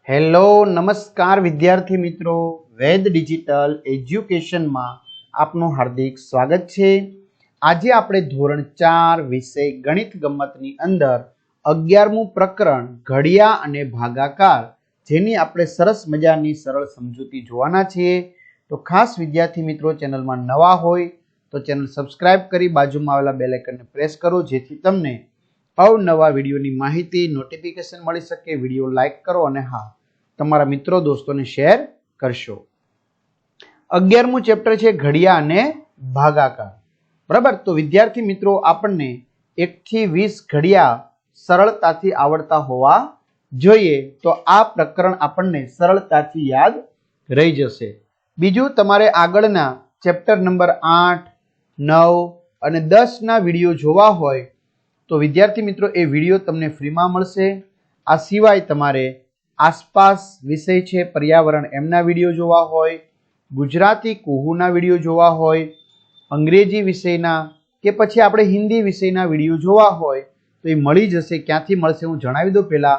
Hello નમસ્કાર વિદ્યાર્થી મિત્રો, વેદ ડિજિટલ એજ્યુકેશનમાં આપનું હાર્દિક સ્વાગત છે। આજે આપણે ધોરણ 4 વિષય ગણિત ગમ્મતની અંદર 11મું પ્રકરણ ઘડિયા અને ભાગાકાર, જેની આપણે સરસ મજાની સરળ સમજૂતી જોવાના છીએ। તો ખાસ વિદ્યાર્થી મિત્રો, ચેનલમાં નવા હોય તો ચેનલ સબસ્ક્રાઇબ કરી બાજુમાં આવેલા બેલ આઇકનને પ્રેસ કરો, જેથી તમને અવનવા વિડીયોની માહિતી નોટિફિકેશન મળી શકે। વિડીયો લાઈક કરો અને હા, તમારા મિત્રો દોસ્તોને શેર કરશો। 11મું ચેપ્ટર છે ઘડિયા અને ભાગાકાર, બરાબર। તો વિદ્યાર્થી મિત્રો, આપણને 1 થી 20 ઘડિયા સરળતાથી આવડતા હોવા જોઈએ, તો આ પ્રકરણ આપણને સરળતાથી યાદ રહી જશે। બીજું, તમારે આગળના ચેપ્ટર નંબર 8, 9 અને 10 ના વિડીયો જોવા હોય તો વિદ્યાર્થી મિત્રો, એ વિડીયો તમને ફ્રીમાં મળશે। આ સિવાય તમારે આસપાસ વિષય છે પર્યાવરણ, એમના વિડીયો જોવા હોય, ગુજરાતી કુહુના વિડીયો જોવા હોય, અંગ્રેજી વિષયના કે પછી આપણે હિન્દી વિષયના વિડીયો જોવા હોય તો એ મળી જશે। ક્યાંથી મળશે હું જણાવી દઉં પહેલા,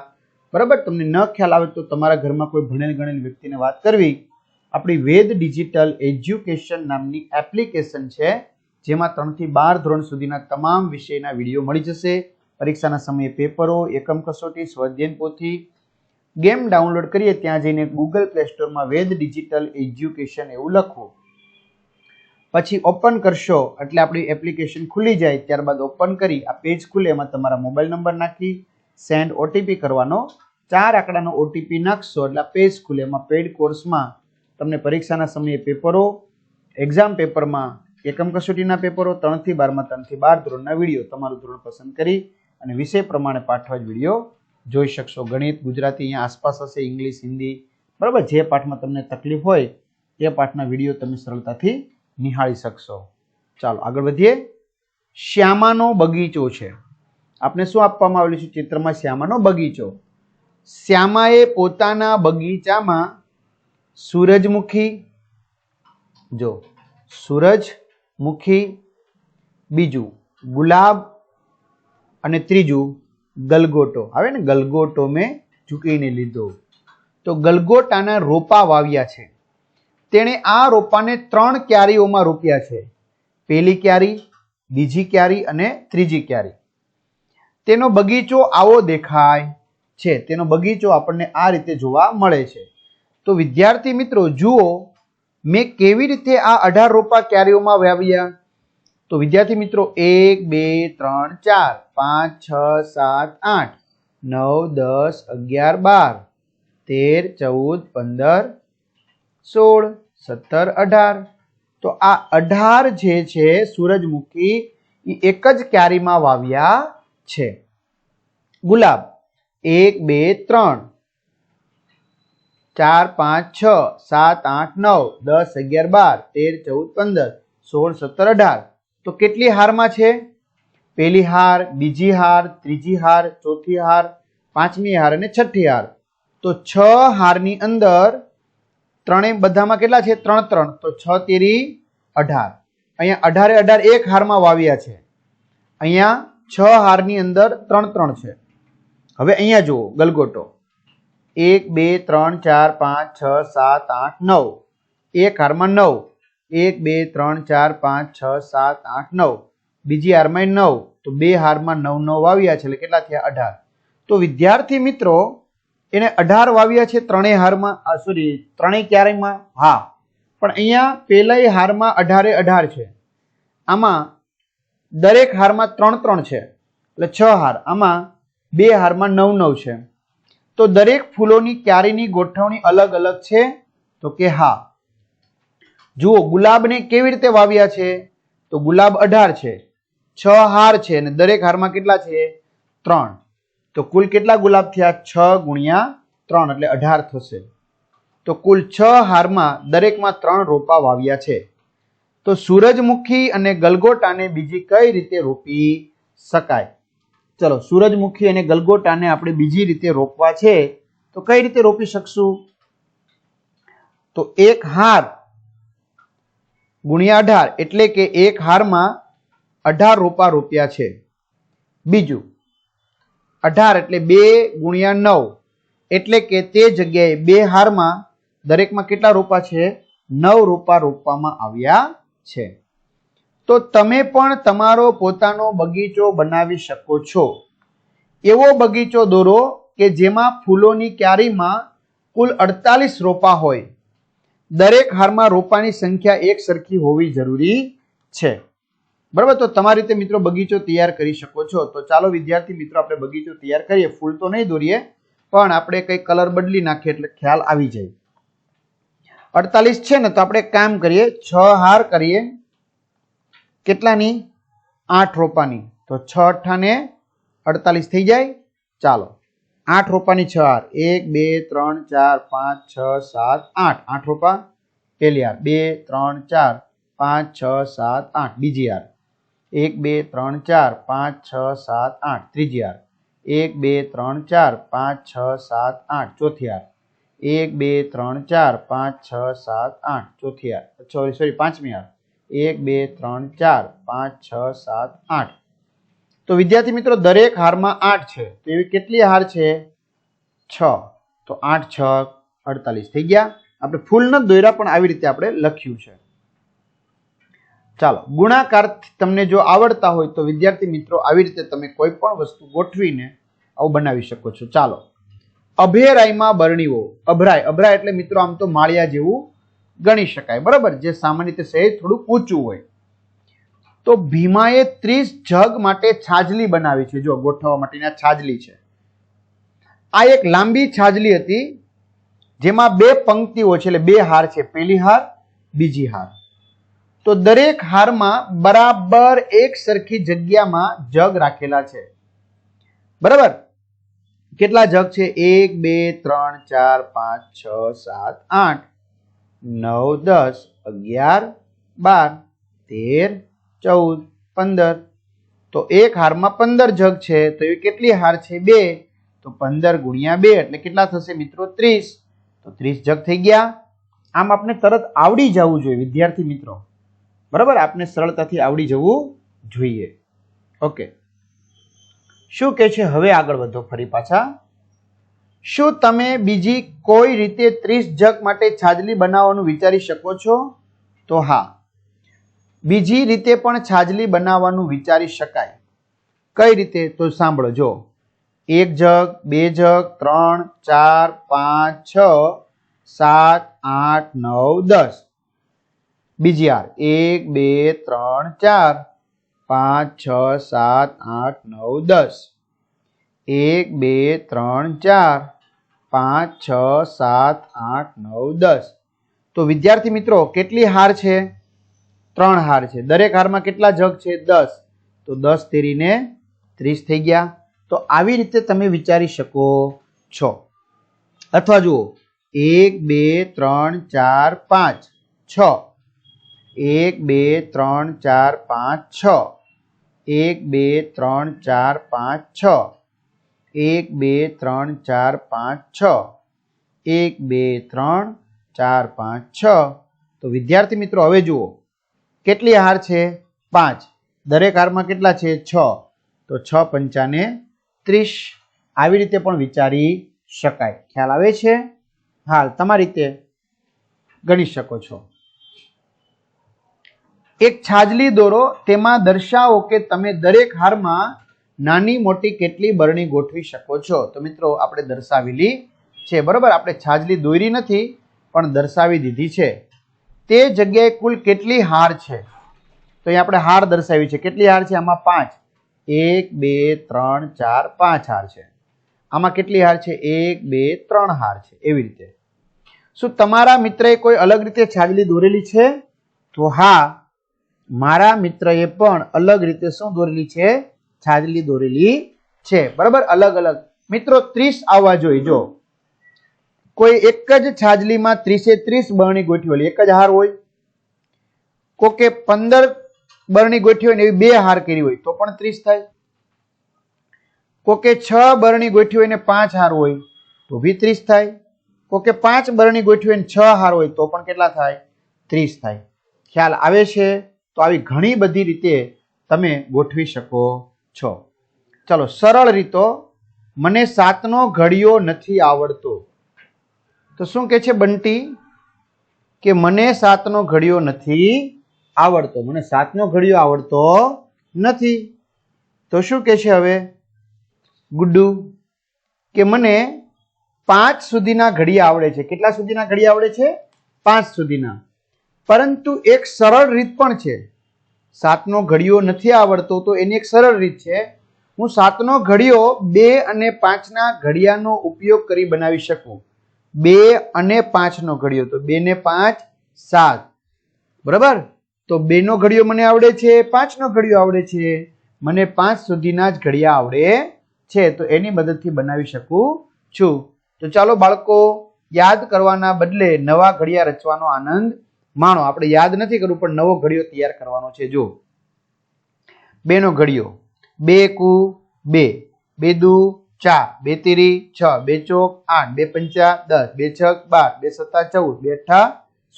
બરાબર। તમને ન ખ્યાલ આવે તો તમારા ઘરમાં કોઈ ભણેલ ગણેલ વ્યક્તિને વાત કરવી। આપણી વેદ ડિજિટલ એજ્યુકેશન નામની એપ્લિકેશન છે, જેમાં 3 થી 12 ધોરણ સુધીના તમામ વિષયના વિડીયો મળી જશે। પરીક્ષાના સમયે પેપરો, એકમ કસોટી, સ્વાધ્યાય પોથી, ગેમ ડાઉનલોડ કરીએ ત્યાં જઈને ગૂગલ પ્લે સ્ટોરમાં વેદ ડિજિટલ એજ્યુકેશન એવું લખો, પછી ઓપન કરશો એટલે આપણી એપ્લિકેશન ખુલી જાય। ત્યારબાદ ઓપન કરી આ પેજ ખુલે, એમાં તમારા મોબાઈલ નંબર નાખી સેન્ડ ઓટીપી કરવાનો। 4 આંકડાનો ઓટીપી નાખશો એટલે પેજ ખુલે, એમાં પેડ કોર્સમાં તમને પરીક્ષાના સમયે પેપરો, એક્ઝામ પેપરમાં એકમ કસોટીના પેપરો, 3 થી 12 માં 3 થી 12 ધોરણના વિડીયો તમારું ધોરણ પસંદ કરી અને વિષય પ્રમાણે પાઠવાજ વિડીયો જોઈ શકશો। ગણિત, ગુજરાતી અહીંયા આસપાસ હશે, ઇંગ્લિશ, હિન્દી, બરાબર। જે પાઠમાં તમને તકલીફ હોય તે પાઠના વિડીયો તમે સરળતાથી નિહાળી શકશો। ચાલો આગળ વધીએ। શ્યામાનો બગીચો છે, આપણે શું આપવામાં આવેલું છે ચિત્રમાં? શ્યામાનો બગીચો। શ્યામાએ પોતાના બગીચામાં સૂરજમુખી, જો સૂરજમુખી, બીજું ગુલાબ અને ત્રીજું ગલગોટો, આવે ને ગલગોટો મેં ઝૂકીને લીધો, તો ગલગોટાના રોપા વાવ્યા છે। તેણે આ રોપાને 3 ક્યારીઓમાં રોપ્યા છે, પહેલી ક્યારી, બીજી ક્યારી અને ત્રીજી ક્યારી। તેનો બગીચો આવો દેખાય છે, તેનો બગીચો આપણને આ રીતે જોવા મળે છે। તો વિદ્યાર્થી મિત્રો જુઓ, મેં કેવી રીતે આ 18 રોપા ક્યારીઓમાં વાવ્યા। તો વિદ્યાર્થી મિત્રો 1, 2, 3, 4, 5, 6, 7, 8, 9, 10, 11, 12, 13, 14, 15, 16, 17, 18। તો આ 18 જે છે સૂરજમુખી એ એક જ ક્યારીમાં વાવ્યા છે। ગુલાબ 1, 2, 3, 4, 5, 6, 7, 8, 9, 10, 11, 12, 13, 14, 15, 16, 17, 18। તો કેટલી હારમાં છે? પહેલી હાર, બીજી હાર, ત્રીજી હાર, ચોથી હાર, પાંચમી હાર અને છઠ્ઠી હાર। તો 6 હારની અંદર ત્રણેય બધામાં કેટલા છે? 3 3, તો 6 તેરી 18। અહીંયા 18 18 એક હારમાં વાવ્યા છે, અહીંયા 6 હારની અંદર 3 3 છે। હવે અહીંયા જુઓ ગલગોટો 1 2 3 4 5 6 7 8 9, એક હારમાં 9, 1 2 3 4 5 6 7 8 9, બીજી હારમાં 9, તો 2 હારમાં 9 9 વાવ્યા છે એટલે કેટલા થયા? 18। તો વિદ્યાર્થી મિત્રો એને 18 વાવ્યા છે ત્રણેય હારમાં, ત્રણેય ક્યારેયમાં, હા, પણ અહીંયા પહેલા હારમાં 18 18 છે, આમાં દરેક હારમાં 3 3 છે એટલે 6 હાર, આમાં 2 હારમાં 9 9 છે। તો દરેક ફૂલોની ક્યારીની ગોઠવણી અલગ અલગ છે, તો કે હા। જુઓ ગુલાબને કેવી રીતે વાવ્યા છે, તો ગુલાબ 18 છે, 6 હાર છે અને દરેક હારમાં કેટલા છે? 3। તો કુલ કેટલા ગુલાબ થયા? 6 ગુણ્યા 3 એટલે 18 થશે। તો કુલ 6 હારમાં દરેકમાં 3 રોપા વાવ્યા છે। તો સૂરજમુખી અને ગલગોટાને બીજી કઈ રીતે રોપી શકાય? ચલો, સૂરજમુખી અને ગલગોટાને આપણે બીજી રીતે રોપવા છે, તો કઈ રીતે રોપી શકશું? તો એક હાર ગુણ્યા 18 એટલે કે એક હારમાં 18 રોપા રોપ્યા છે। બીજું 18 એટલે 2 ગુણ્યા 9 એટલે કે તે જગ્યાએ 2 હારમાં દરેકમાં કેટલા રોપા છે? 9 રોપા રોપવામાં આવ્યા છે. તો તમે પણ તમારો પોતાનો બગીચો બનાવી શકો છો. એવો બગીચો દોરો કે જેમાં ફૂલોની ક્યારીમાં કુલ 48 રોપા હોય. દરેક હારમાં રોપાની સંખ્યા એક સરખી હોવી જરૂરી છે. બરાબર, તો તમારી રીતે મિત્રો બગીચો તૈયાર કરી શકો છો. તો ચાલો વિદ્યાર્થી મિત્રો આપણે બગીચો તૈયાર કરીએ. ફૂલ તો નહીં દોરીએ, પણ આપણે કઈ કલર બદલી નાખીએ એટલે ખ્યાલ આવી જાય. 48 છે ને, તો આપણે કામ કરીએ, 6 હાર કરીએ. કેટલાની? 8 રોપાની. તો 6 × 8 = 48 થઈ જાય. ચાલો 8 રોપાની 6 હાર, 1 2 3 4 5 6 7 8. 8 રોપા પહેલી હાર, 2 3 4 5 6 7 8 બીજી હાર, 1 2 3 4 5 6 7 8 ત્રીજી હાર, 1 2 3 4 5 6 7 8 ચોથી હાર, 1 2 3 4 5 6 7 8 ચોથી હાર, સોરી પાંચમી હાર, 1 2 3 4 5 6 7 8. તો વિદ્યાર્થી મિત્રો દરેક હારમાં 8 છે, તો એવી કેટલી હાર છે? 6. તો 8 × 6 = 48 થઈ ગયા. આપણે ફૂલ ન દોર્યા, પણ આવી રીતે આપણે લખ્યું છે. ચાલો ગુણાકાર તમને જો આવડતા હોય તો વિદ્યાર્થી મિત્રો આવી રીતે તમે કોઈ પણ વસ્તુ ગોઠવીને આવું બનાવી શકો છો. ચાલો અભેરાઈમાં બરણીઓ. અભરાય એટલે મિત્રો આમ તો માળિયા જેવું ગણી શકાય, બરાબર, જે સામાન્ય રીતે સહેજ થોડું ઊંચું હોય. તો ભીમાએ 30 જગ માટે છાજલી બનાવી છે. જો ગોઠવવા માટેની આ છાજલી છે. આ એક લાંબી છાજલી હતી જેમાં 2 પંક્તિઓ છે, એટલે 2 હાર છે, પહેલી હાર બીજી હાર. તો દરેક હારમાં બરાબર એક સરખી જગ્યામાં જગ રાખેલા છે. બરાબર, કેટલા જગ છે? 1 2 3 4 5 6 7 8 9 10 11 12 13 14 15. તો એક હારમાં 15 જગ છે, તો એ કેટલી હાર છે? 2. તો 15 × 2 એટલે કેટલા થશે મિત્રો? 30. તો 30 જગ થઈ ગયા. આમ આપણે તરત આવડી જવું જોઈએ વિદ્યાર્થી મિત્રો, બરાબર, આપણે સરળતાથી આવડી જવું જોઈએ. ઓકે, શું કહે છે હવે? આગળ વધો ફરી પાછા. શું તમે બીજી કોઈ રીતે 30 જગ માટે છાજલી બનાવવાનું વિચારી શકો છો? તો હા, બીજી રીતે પણ છાજલી બનાવવાનું વિચારી શકાય. કઈ રીતે? તો સાંભળો. જો 1 જગ 2 જગ 3 4 5 6 7 8 9 10. બીજી હાર 1 2 3 4 5 6 7 8 9 10. 1 2 3 4 5 6 7 8 9 10. તો વિદ્યાર્થી મિત્રો કેટલી હાર છે? 3 હાર છે. દરેક હારમાં કેટલા જગ છે? 10. તો 10 તેરીને 30 થઈ ગયા. તો આવી રીતે તમે વિચારી શકો છો. અથવા જુઓ 1 2 3 4 5 6. 1 2 3 4 5 6. 1 2 3 4 5 6. 1 2 3 4 5 6. 1 2 3 4 5 6. તો વિદ્યાર્થી મિત્રો હવે જુઓ કેટલી હાર છે? 5. દરેક હારમાં કેટલા છે? 6. તો 6 × 5 = 30. આવી રીતે પણ વિચારી શકાય. ખ્યાલ આવે છે? હાલ તમારી રીતે ગણી શકો છો. એક છાજલી દોરો, તેમાં દર્શાવો કે તમે દરેક હારમાં નાની મોટી કેટલી બરણી ગોઠવી શકો છો. તો મિત્રો આપણે દર્શાવેલી છે, બરોબર, આપણે છાજલી દોરી નથી પણ દર્શાવી દીધી છે. તે જગ્યાએ કુલ કેટલી હાર છે? તો અહીં આપણે હાર દર્શાવી છે. કેટલી હાર છે? આમાં 5. 1 2 3 4 5 હાર છે. આમાં કેટલી હાર છે? 1 2 3 હાર છે. એવી રીતે. શું તમારા મિત્રએ કોઈ અલગ રીતે છાજલી દોરેલી છે? તો હા, મારા મિત્રએ પણ અલગ રીતે શું દોરેલી છે? છાજલી દોરેલી છે. બરાબર, અલગ અલગ. મિત્રો 30 આવવા જોઈએ. જો કોઈ એક જ છાજલીમાં 30 બરણી ગોઠવી હોય, એક જ હાર હોય. કોકે 15 બરણી ગોઠવી હોય ને એવી 2 હાર કરી હોય તો પણ 30 થાય. કોકે 6 બરણી ગોઠવી હોય ને 5 હાર હોય તો બી 30 થાય. કોકે 5 બરણી ગોઠવી હોય ને 6 હાર હોય તો પણ કેટલા થાય? 30 થાય. ખ્યાલ આવે છે? તો આવી ઘણી બધી રીતે તમે ગોઠવી શકો છો. ચલો સરળ રીતો મને 7નો ઘડિયો નથી આવડતો. તો શું કે છે બંટી કે મને 7નો ઘડિયો નથી આવડતો. મને 7નો ઘડિયો આવડતો નથી. તો શું કે છે હવે ગુડ્ડુ કે મને 5 સુધીના ઘડિયા આવડે છે. કેટલા સુધીના ઘડિયા આવડે છે? 5 સુધીના. પરંતુ એક સરળ રીત પણ છે. 7નો ઘડિયો નથી આવડતો તો એની એક સરળ રીત છે. હું 7નો ઘડિયો 2 અને 5ના ઘડિયાનો ઉપયોગ કરી બનાવી શકું. 2 અને 5નો ઘડિયો. તો 2 ને 5 7. બરાબર. તો 2નો ઘડિયો મને આવડે છે, 5નો ઘડિયો આવડે છે. મને 5 સુધીના જ ઘડિયા આવડે છે. તો એની મદદથી બનાવી શકું છું. તો ચાલો બાળકો, યાદ કરવાના બદલે નવા ઘડિયા રચવાનો આનંદ માણો. આપણે યાદ નથી કરવું પણ નવો ઘડિયો તૈયાર કરવાનો છે. જો 2નો ઘડિયો, 2 એકુ 2, 2 દુ 4, 2 તીરી 6, 2 ચોક 8, 2 પંચા 10, 2 છક 12, 2 સત્તા 14, 2 અઠ્ઠા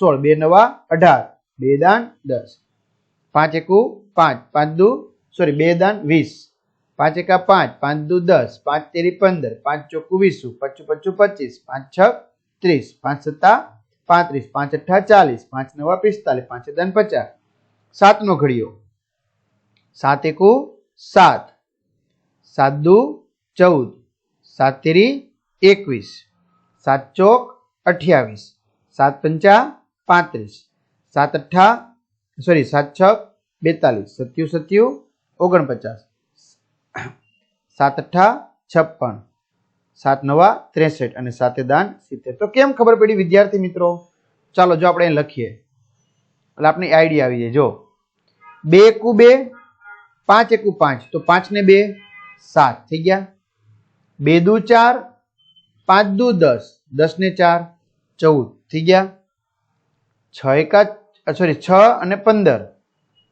16, 2 નવા 18, 2 દાન 10, 5 એકુ 5, 5 દુ 2 દાન 20, 5 એકા 5, 5 દુ 10, 5 તેરી 15, 5 ચોકુ 20, 5 પંચું 25, 5 છક 30, 5 સત્તા 35, 5 અઠ્ઠા 40, 5 નવા 45, 5 દાન 50. 7નો ઘડિયો, 7 એકુ 7, 7 દુ 14, 7 તેરી 21, 7 ચોક 28, 7 પંચા 35, 7 અઠ્ઠા 7 છક 42, 7 સત્યુ 49, 7 અઠ્ઠા 56, 7 નવા 63 અને 7 દાન 70. તો કેમ ખબર પડી વિદ્યાર્થી મિત્રો? ચાલો જો આપણે લખીએ એટલે આપણે આઈડિયા આવી જાય. જો 2 એકુ 2, 5 એકુ 5, તો 5 ને 2 7 થઈ ગયા. 2 દુ 4, 5 દુ 10, 10 ને 4 14 થઈ ગયા. 6 એકા 6 અને 15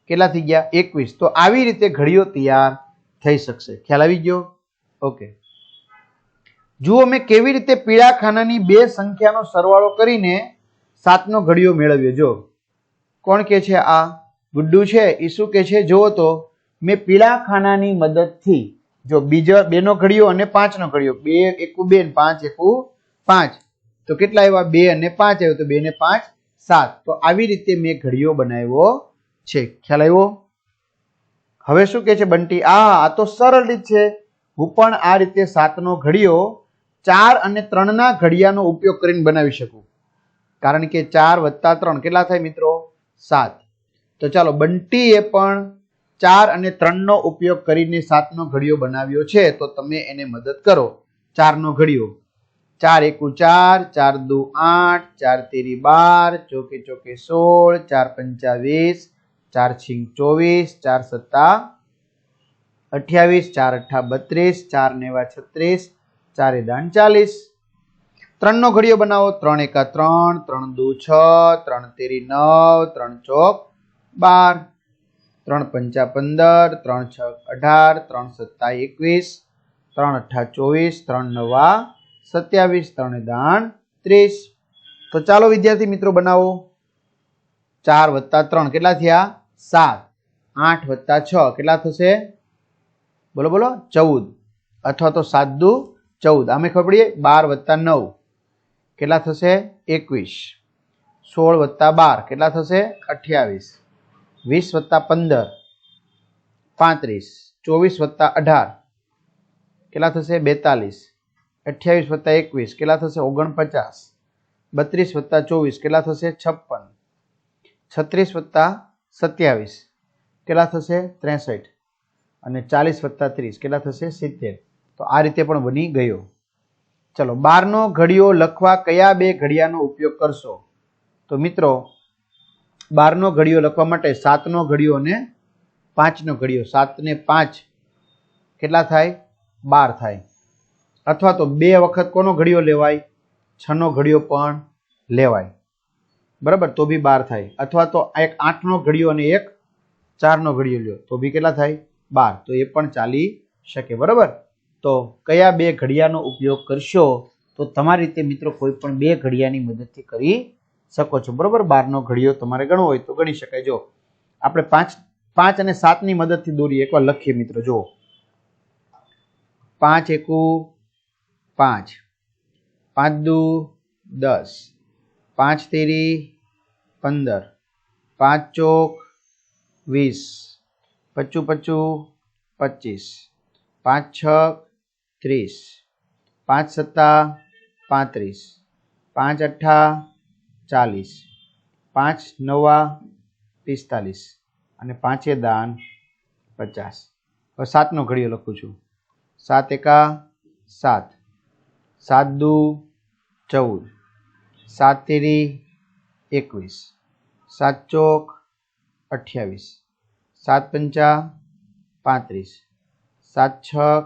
કેટલા થઈ ગયા? 21. તો આવી રીતે ઘડિયો તૈયાર થઈ શકશે. ખ્યાલ આવી ગયો? ઓકે. જુઓ મેં કેવી રીતે પીળા ખાનાની બે સંખ્યાનો સરવાળો કરીને 7નો ઘડિયો મેળવ્યો. જો કોણ કે છે? આ ગુડ્ડુ છે. એ શું કે છે? જુઓ તો મેં પીળા ખાનાની મદદથી જો બીજો 2નો ઘડિયો અને 5નો ઘડિયો, 2 એકુ 2 ને 5 એકુ 5, તો કેટલા આવ્યા? 2 અને 5 આવ્યો. તો 2 ને 5 7. તો આવી રીતે મેં ઘડિયો બનાવ્યો છે. ખ્યાલ આવ્યો? હવે શું કે છે બંટી? આ તો સરળ રીત છે. હું પણ આ રીતે 7નો ઘડિયો 4 અને 3ના ઘડિયાનો ઉપયોગ કરીને બનાવી શકું. કારણ કે 4 + 3 કેટલા થાય મિત્રો? 7. તો ચાલો બંટીએ પણ 4 અને 3નો ઉપયોગ કરીને 7નો ઘડિયો બનાવ્યો છે. તો તમે એને મદદ કરો. 4નો ઘડિયો, 4 એકુ 4, 4 દુ 8, 4 તેરી 12, ચોકે ચોકે 16, 4 પંચા 20, 4 છીંક 24, 4 સત્તા 28, 4 અઠ્ઠા 32, 4 નેવા 36, 4 દાન 40. 3નો ઘડિયો બનાવો. 3 એકા 3, 3 દુ 6, 3 તેરી 9, 3 ચોક 12, 3 પંચા 15, 3 છક 18, 3 સત્તા 21, 3 અઠ્ઠા 24, 3 નવા 27, 3 દાન 30. તો ચાલો વિદ્યાર્થી મિત્રો બનાવો. 4 + 3 કેટલા થયા? 7. 8 + 6 કેટલા થશે? બોલો બોલો 14. અથવા તો 7 દુ 14. આમે ખબર પડીએ? 12 + 9 કેટલા થશે? 21. 16 + 12 કેટલા થશે? 28. 20 + 15 35. 24 + 18 કેટલા થશે? 42. 28 + 21 કેટલા થશે? 49. 32 + 24 કેટલા થશે? 56. 36 + 27 કેટલા થશે? 63. અને 40 + 30 કેટલા થશે? 70. તો આ રીતે પણ બની ગયો. ચલો 12નો ઘડિયો લખવા કયા બે ઘડિયાનો ઉપયોગ કરશો? તો મિત્રો 12નો ઘડિયો લખવા માટે 7નો ઘડિયો અને 5નો ઘડિયો. 7 ને 5 કેટલા થાય? 12 થાય. અથવા તો 2 વખત કોનો ઘડિયો લેવાય? 6નો ઘડિયો પણ લેવાય. બરાબર, તો બી 12 થાય. અથવા તો એક 8નો ઘડિયો અને એક 4નો ઘડિયો લ્યો તો બી કેટલા થાય? 12. તો એ પણ ચાલી શકે. બરાબર. તો કયા બે ઘડિયાનો ઉપયોગ કરશો? તો તમારી રીતે મિત્રો કોઈ પણ બે ઘડિયાની મદદથી કરી શકો છો. બરાબર. 12નો ઘડિયો તમારે ગણવો હોય તો ગણી શકાય. જો આપણે 5 અને 7ની મદદથી દોરીએ. એકવાર લખીએ મિત્રો. જો 5 એકુ 5, 5 દુ 10, 5 તેરી 15, 5 ચોક 20, 25 25, 5 છક 30, 5 સત્તા 35, 5 અઠ્ઠા 40, 5 નવા 45 અને 5 દાન 50. હવે 7 નો ઘડીયો લખું છું. 7 એકા 7, 7 દુ 14, 7 તેરી 21, 7 ચોક 28, 7 પંચા 35, 7 છક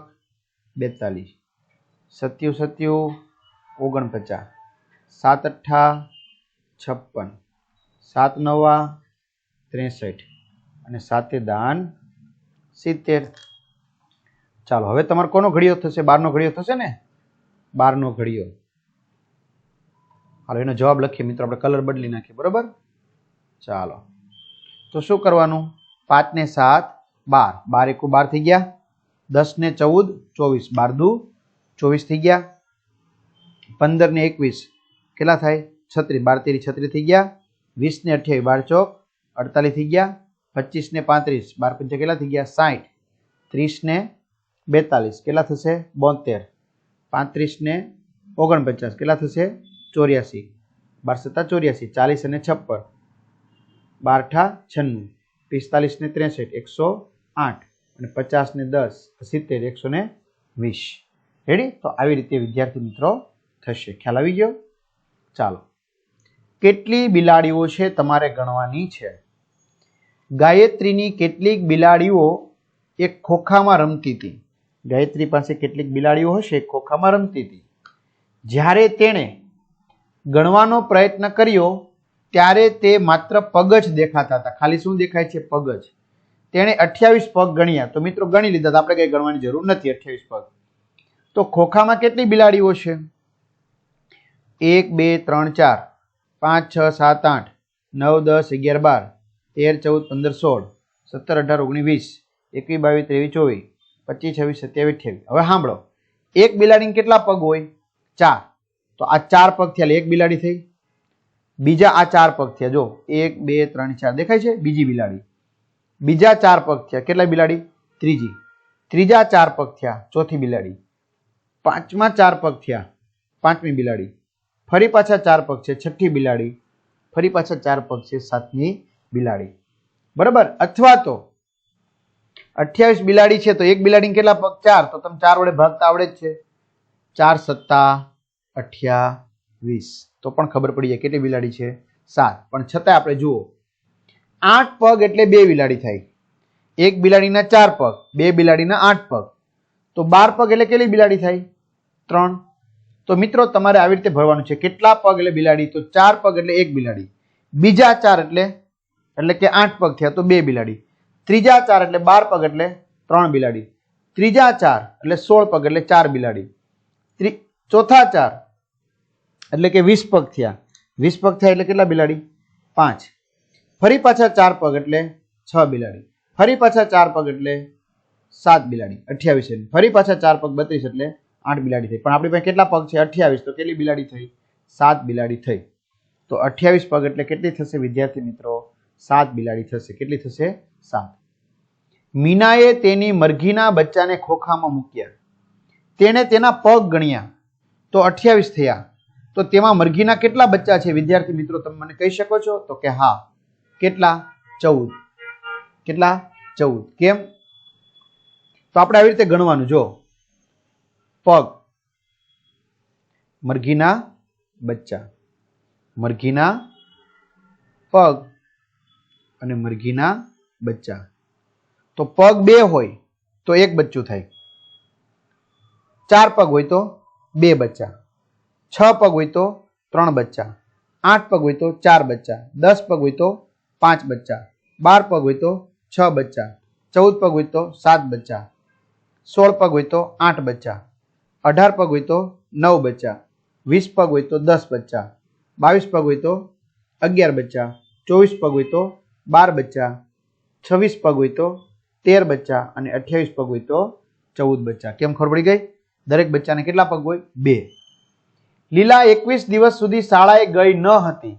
42, 7 સત્યું 49, 7 અઠ્ઠા 56, 7 નવા 63 અને 7 દાન 70. ચાલો હવે તમારો કોનો ઘડિયો થશે? 12 નો ઘડિયો થશે ને? 12 નો ઘડિયો. હાલો એનો જવાબ લખીએ મિત્રો, આપણે કલર બદલી નાખીએ. બરોબર? ચાલો તો શું કરવાનું? 5 ને 7 12, 12 એકુ 12 થઈ ગયા, 10 ને 14 24, 12 દુ 24 થઈ ગયા, 15 ને 21 કેટલા થાય? 36, 12 તેરી 36 થઈ ગયા, 20 ને 28 12 ચોક 48 થઈ ગયા, 25 ને 35 12 પંચા કેટલા થઈ ગયા? 60, 30 ને 42 કેટલા થશે? 72, 35 ને 49 કેટલા થશે? 84, 12 સત્તા 84, 40 અને 56, 12 અઠા 96, 45 ને 63 108 અને 50 ને 10 70 120. રેડી? તો આવી રીતે વિદ્યાર્થી મિત્રો થશે. ખ્યાલ આવી ગયો? ચાલો, કેટલી બિલાડીઓ છે તમારે ગણવાની છે. ગાયત્રીની કેટલીક બિલાડીઓ એક ખોખામાં રમતી હતી. ગાયત્રી પાસે કેટલીક બિલાડીઓ હશે, ખોખામાં રમતી હતી. જ્યારે તેણે ગણવાનો પ્રયત્ન કર્યો ત્યારે તે માત્ર પગ જ દેખાતા હતા. ખાલી શું દેખાય છે? પગ જ. તેણે 28 પગ ગણ્યા. તો મિત્રો ગણી લીધા, આપણે કઈ ગણવાની જરૂર નથી. 28 પગ. તો ખોખામાં કેટલી બિલાડીઓ છે? 1 2 3 4 5 6 7 8 9 10 11 12 13 14 15 16 17 18 19 20 21 22 23 24 25 26 27 28. હવે સાંભળો, એક બિલાડીને કેટલા પગ હોય? 4. તો આ 4 પગ થયા, એક બિલાડી થઈ. બીજા આ 4 પગ થયા, જો 1 2 3 4 દેખાય છે? બીજી બિલાડી. બીજા 4 પગ થયા, કેટલા બિલાડી? ત્રીજી. ત્રીજા 4 પગ થયા, ચોથી બિલાડી. પાંચમા 4 પગ થયા, પાંચમી બિલાડી. ફરી પાછા 4 પગ છે, છઠ્ઠી બિલાડી. ફરી પાછા 4 પગ છે, સાતમી બિલાડી. બરાબર? અથવા તો 28 બિલાડી છે તો એક બિલાડીને કેટલા પગ? 4. તો તમે 4 વડે ભાગતા આવડે જ છે. 4 સત્તા 28. તો પણ ખબર પડી જાય કેટલી બિલાડી છે? 7. પણ છતાં આપણે જુઓ, 8 પગ એટલે 2 બિલાડી થાય. એક બિલાડીના 4 પગ, 2 બિલાડીના 8 પગ. તો 12 પગ એટલે કેટલી બિલાડી થાય? 3. તો મિત્રો તમારે આવી રીતે ભરવાનું છે. કેટલા પગ એટલે બિલાડી? તો 4 પગ એટલે 1 બિલાડી. બીજા 4 એટલે કે 8 પગ થયા તો 2 બિલાડી. ત્રીજા 4 એટલે 12 પગ એટલે 3 બિલાડી. ત્રીજા 4 એટલે 16 પગ એટલે 4 બિલાડી. ચોથા 4 એટલે કે 20 પગ થયા. 20 પગ થયા એટલે કેટલા બિલાડી? 5. ફરી પાછા 4 પગ એટલે 6 બિલાડી. ફરી પાછા 4 પગ એટલે 7 બિલાડી. 28. ફરી પાછા 4 પગ 32 એટલે 8 બિલાડી થઈ. પણ આપણી પાસે કેટલા પગ છે? 28. તો કેટલી બિલાડી થઈ? 7 બિલાડી થઈ. તો 28 પગ એટલે કેટલી થશે વિદ્યાર્થી મિત્રો? 7 બિલાડી થશે. કેટલી થશે? 7. મીનાએ તેની મરઘીના બચ્ચાને ખોખામાં મૂક્યા. તેણે તેના પગ ગણ્યા તો 28 થયા. તો તેમાં મરઘીના કેટલા બચ્ચા છે વિદ્યાર્થી મિત્રો? તમે મને કહી શકો છો? તો કે હા. કેટલા? 14. કેટલા? 14. કેમ? તો આપણે આવી રીતે ગણવાનું. જો, પગ, મરઘીના બચ્ચા, મરઘીના પગ અને મરઘીના બચ્ચા. તો પગ 2 હોય તો 1 બચ્ચું થાય. 4 પગ હોય તો 2 બચ્ચા. 6 પગ હોય તો 3 બચ્ચા. 8 પગ હોય તો 4 બચ્ચા. 10 પગ હોય તો 5 બચ્ચા. 12 પગ હોય તો 6 બચ્ચા. 14 પગ હોય તો 7 બચ્ચા. 16 પગ હોય તો 8 બચ્ચા. 18 પગ હોય તો 9 બચ્ચા. 20 પગ હોય તો 10 બચ્ચા. 22 પગ હોય તો 11 બચ્ચા. 24 પગ હોય તો 12 બચ્ચા. 26 પગ હોય તો 13 બચ્ચા અને 28 પગ હોય તો 14 બચ્ચા. કેમ? ખબર પડી ગઈ? દરેક બચ્ચાને કેટલા પગ હોય? 2. લીલા 21 દિવસ સુધી શાળાએ ગઈ ન હતી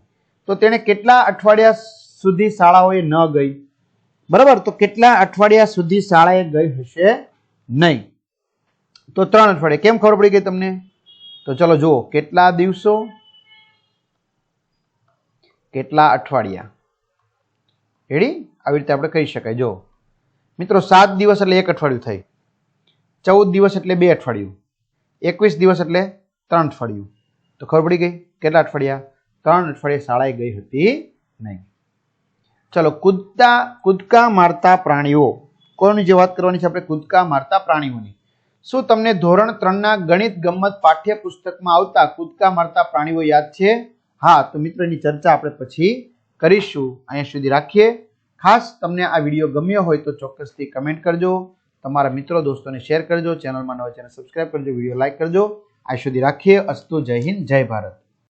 તો તેણે કેટલા અઠવાડિયા સુધી શાળાઓએ ન ગઈ? બરાબર, તો કેટલા અઠવાડિયા સુધી શાળાએ ગઈ હશે નહીં? તો 3 અઠવાડિયા. કેમ ખબર પડી ગઈ તમને? તો ચલો જુઓ, કેટલા દિવસો, કેટલા અઠવાડિયા. રેડી? આવી રીતે આપણે કહી શકાય. જો મિત્રો, 7 દિવસ એટલે 1 અઠવાડિયું થઈ, 14 દિવસ એટલે 2 અઠવાડિયું, 21 દિવસ એટલે 3 અઠવાડિયું. તો ખબર પડી ગઈ કેટલા અઠવાડિયા? 3 અઠવાડિયા શાળાએ ગઈ હતી નહીં. ચલો, કૂદકા મારતા પ્રાણીઓ. કોની જે વાત કરવાની છે આપણે? કૂદકા મારતા પ્રાણીઓની. શું તમને ધોરણ 3 ના ગણિત ગમ્મત પાઠ્યપુસ્તકમાં આવતા કૂદકા મારતા પ્રાણીઓ યાદ છે? હા, તો મિત્રો એની ચર્ચા આપણે પછી કરીશું. અહીંયા સુધી રાખીએ. ખાસ તમને આ વિડીયો ગમ્યો હોય તો ચોક્કસથી કમેન્ટ કરજો, તમારા મિત્રો દોસ્તોને શેર કરજો, ચેનલમાં નવા ચેનલ સબસ્ક્રાઇબ કરજો, વિડીયો લાઈક કરજો. આ સુધી રાખીએ. અસ્તુ. જય હિન્દ, જય ભારત.